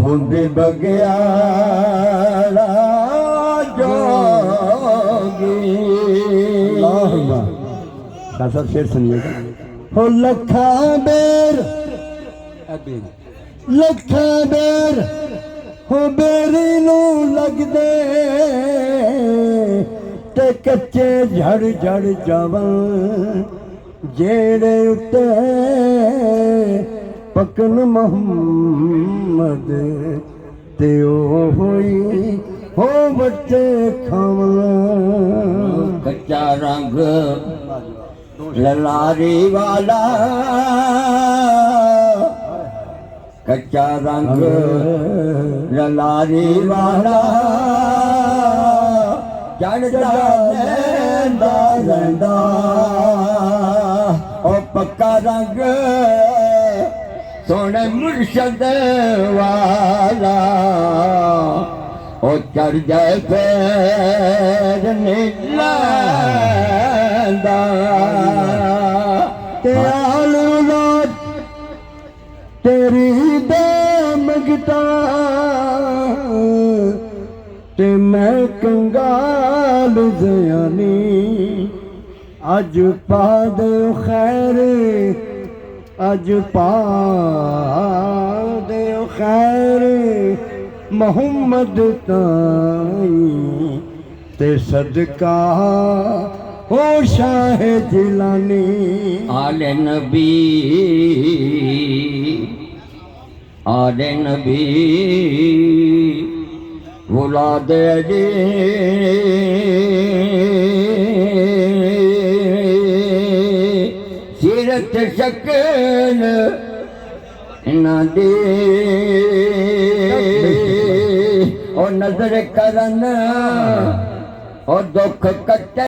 हुंद बगियारा जोगी। साहब शेर सुनिएगा। हो लखा बेर हो बेरी नू लगदे ते कच्चे झड़ झड़ जावन जेड़े उत्ते पकन मोहम्मद ते ओ होई हो बच्चे खावन। कच्चा रंग ललारी वाला कच्चा रंग ललारी वाला चढ़दा लैंदा लैंदा ओ पक्का रंग सोने मुर्शद वाला ओ चढ़ जाए पैर नीला ते आलूला तेरी दे मंगता ते मैं कंगाल ज़यानी अज पा दे खैर अज पा दे खैर मोहम्मद ताई ते सदका हो शाह जिलानी। आले नबी औलाद जी सीरत शक्ल ना दे और नजर करन और दुख कट